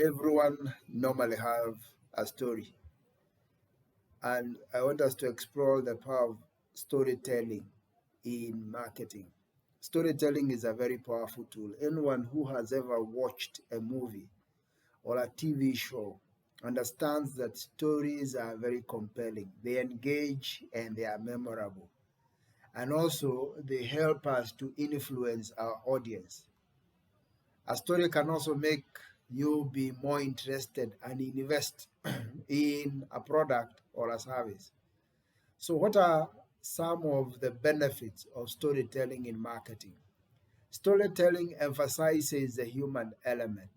Everyone normally have a story, and I want us to explore the power of storytelling in marketing. Storytelling is a very powerful tool. Anyone who has ever watched a movie or a TV show understands that stories are very compelling. They engage and they are memorable. And also, they help us to influence our audience. A story can also make you be more interested and invest in a product or a service. So, what are some of the benefits of storytelling in marketing? Storytelling emphasizes the human element.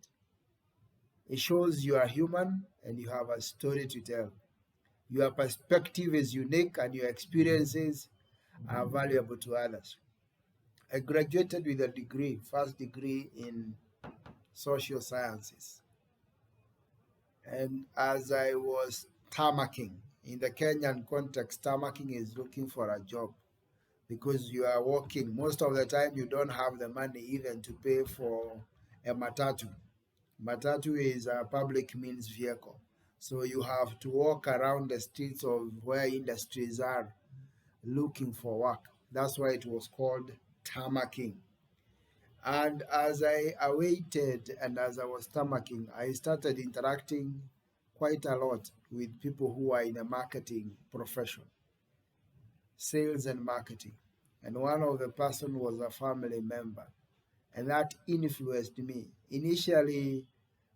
It shows you are human and you have a story to tell. Your perspective is unique and your experiences are valuable to others. I graduated with a degree, first degree in social sciences. And as I was tamarking, in the Kenyan context, tamarking is looking for a job because you are working. Most of the time, you don't have the money even to pay for a matatu. Matatu is a public means vehicle. So you have to walk around the streets of where industries are looking for work. That's why it was called tamarking. And as I awaited and as I was tamarking, I started interacting quite a lot with people who are in the marketing profession, sales and marketing. And one of the person was a family member, and that influenced me. Initially,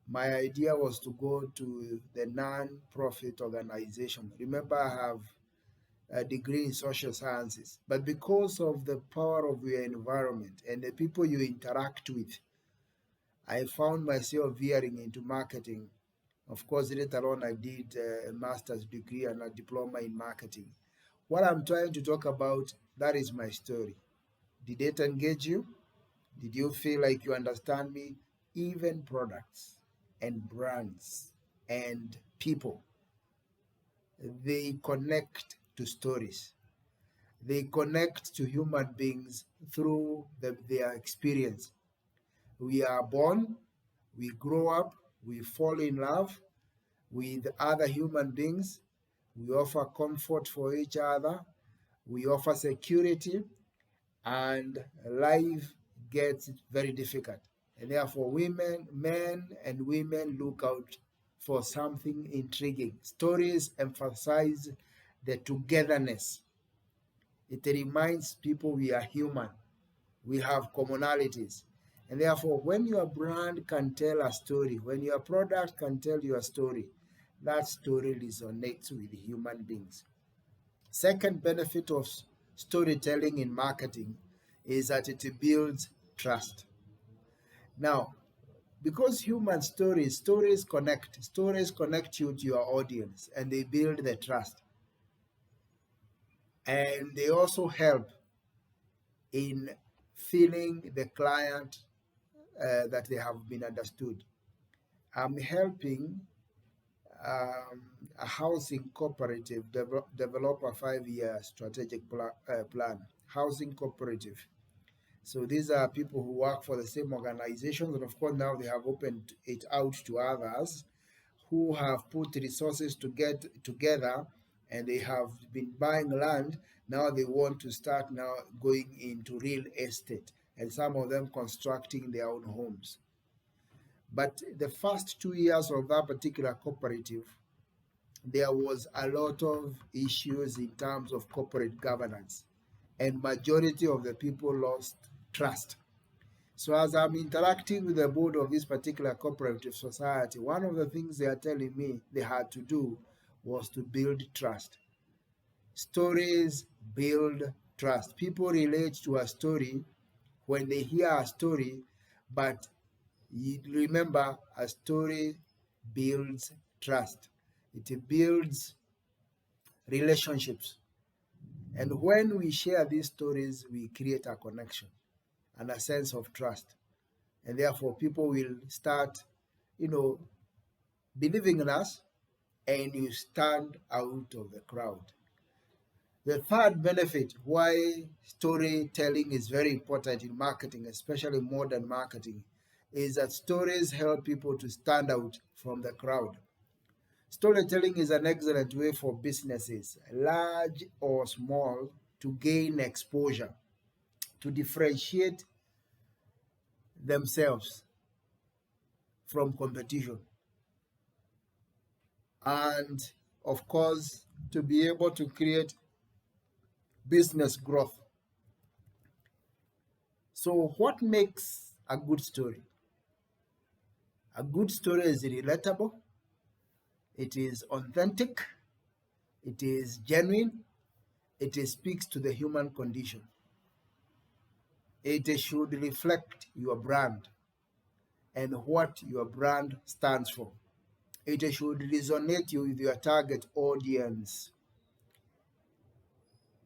my idea was to go to the non-profit organization. Remember, I have a degree in social sciences, but because of the power of your environment and the people you interact with, I found myself veering into marketing. Of course, later on, I did a master's degree and a diploma in marketing. What I'm trying to talk about, that is my story. Did it engage you? Did you feel like you understand me? Even products and brands and people, they connect to stories. They connect to human beings through their experience. We are born, we grow up, we fall in love with other human beings, we offer comfort for each other, we offer security, and life gets very difficult. And therefore, men and women look out for something intriguing. Stories emphasize the togetherness. It reminds people we are human, we have commonalities. And therefore, when your brand can tell a story, when your product can tell your story, that story resonates with human beings. Second benefit of storytelling in marketing is that it builds trust. Now, because human stories connect you to your audience and they build the trust. And they also help in feeling the client that they have been understood. I'm helping a housing cooperative develop a 5-year strategic plan, housing cooperative. So these are people who work for the same organizations, and of course now they have opened it out to others who have put resources to get together, and they have been buying land. Now they want to start now going into real estate, and some of them constructing their own homes. But the first 2 years of that particular cooperative, there was a lot of issues in terms of corporate governance, and majority of the people lost trust. So as I'm interacting with the board of this particular cooperative society, one of the things they are telling me they had to do was to build trust. Stories build trust. People relate to a story when they hear a story, but you remember, a story builds trust. It builds relationships. And when we share these stories, we create a connection and a sense of trust. And therefore, people will start, believing in us, and you stand out of the crowd. The third benefit why storytelling is very important in marketing, especially modern marketing, is that stories help people to stand out from the crowd. Storytelling is an excellent way for businesses, large or small, to gain exposure, to differentiate themselves from competition, and of course, to be able to create business growth. So, what makes a good story? A good story is relatable, it is authentic, it is genuine, it speaks to the human condition. It should reflect your brand and what your brand stands for. It should resonate with your target audience,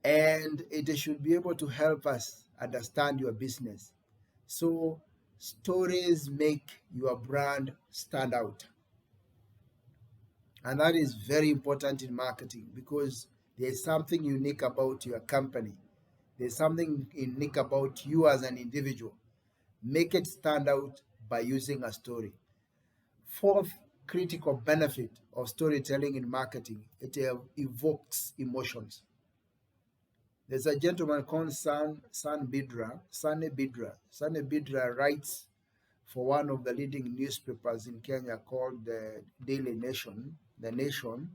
and it should be able to help us understand your business. So, stories make your brand stand out. And that is very important in marketing because there's something unique about your company. There's something unique about you as an individual. Make it stand out by using a story. Fourth critical benefit of storytelling in marketing, it evokes emotions. There's a gentleman called Sunny Bidra writes for one of the leading newspapers in Kenya called the Daily Nation, The Nation,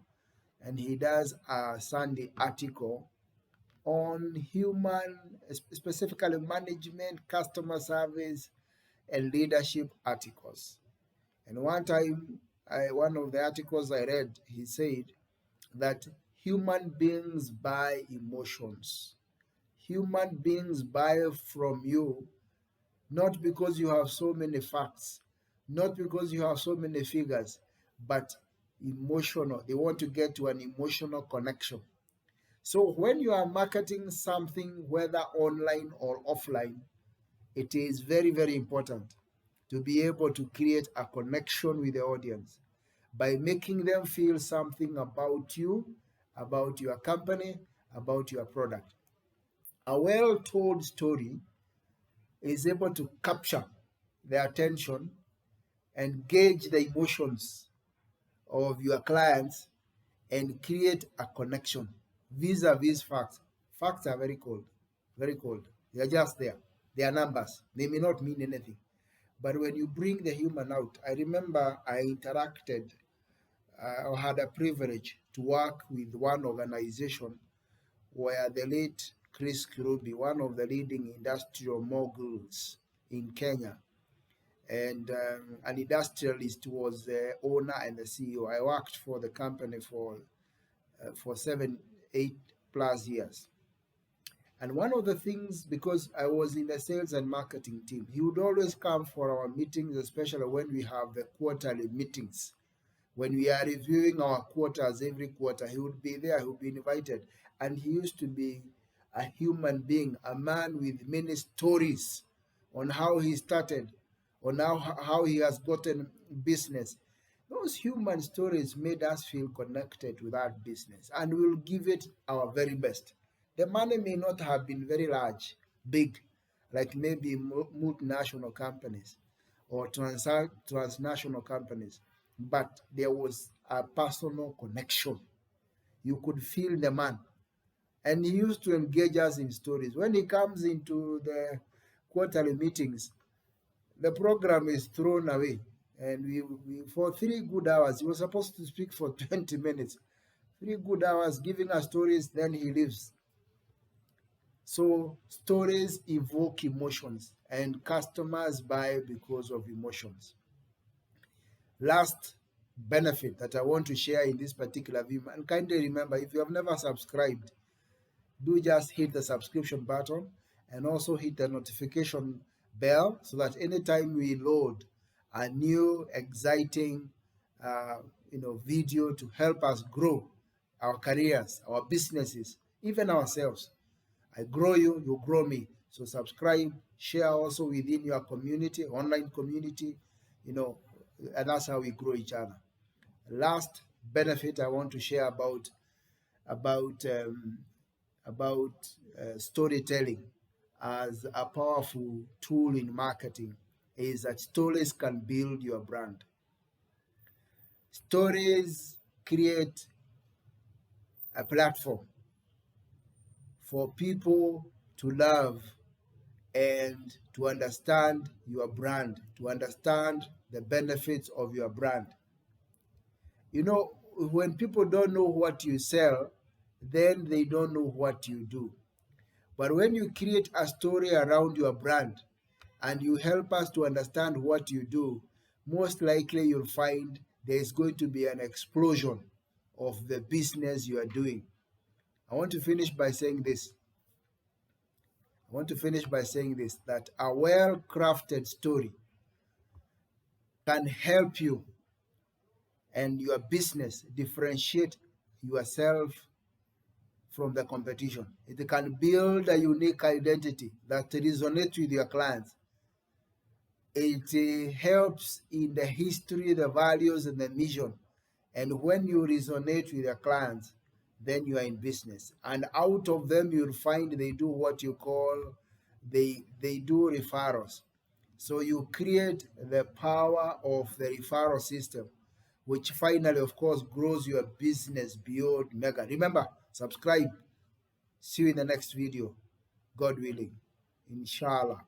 and he does a Sunday article on human, specifically management, customer service, and leadership articles. And one time, one of the articles I read, he said that human beings buy emotions. Human beings buy from you not because you have so many facts, not because you have so many figures, but emotional. They want to get to an emotional connection. So when you are marketing something, whether online or offline, it is very, very important to be able to create a connection with the audience by making them feel something about you, about your company, about your product. A well-told story is able to capture the attention and gauge the emotions of your clients and create a connection vis-a-vis facts. Facts are very cold, very cold. They are just there. They are numbers. They may not mean anything. But when you bring the human out, I remember I interacted or had a privilege to work with one organization where the late Chris Kirubi, one of the leading industrial moguls in Kenya, and an industrialist, was the owner and the CEO. I worked for the company for 7, 8+ years. And one of the things, because I was in the sales and marketing team, he would always come for our meetings, especially when we have the quarterly meetings. When we are reviewing our quarters every quarter, he would be there, he would be invited. And he used to be a human being, a man with many stories on how he started, on how he has gotten business. Those human stories made us feel connected with that business, and we'll give it our very best. The money may not have been very large, big, like maybe multinational companies or transnational companies, but there was a personal connection. You could feel the man. And he used to engage us in stories. When he comes into the quarterly meetings, the program is thrown away. And we for 3 good hours, he was supposed to speak for 20 minutes. 3 good hours giving us stories, then he leaves. So stories evoke emotions, and customers buy because of emotions. Last benefit that I want to share in this particular video, and kindly remember, if you have never subscribed, do just hit the subscription button and also hit the notification bell so that anytime we load a new exciting video to help us grow our careers, our businesses, even ourselves. I grow you, you grow me. So subscribe, share also within your community, online community, and that's how we grow each other. Last benefit I want to share about storytelling as a powerful tool in marketing is that stories can build your brand. Stories create a platform for people to love and to understand your brand, to understand the benefits of your brand. You know, when people don't know what you sell, then they don't know what you do. But when you create a story around your brand and you help us to understand what you do, most likely you'll find there is going to be an explosion of the business you are doing. I want to finish by saying this. I want to finish by saying this, that a well-crafted story can help you and your business differentiate yourself from the competition. It can build a unique identity that resonates with your clients. It helps in the history, the values, and the mission. And when you resonate with your clients, then you are in business. And out of them, you'll find they do what you call, they do referrals. So you create the power of the referral system, which finally, of course, grows your business beyond mega. Remember, subscribe. See you in the next video, God willing. Inshallah.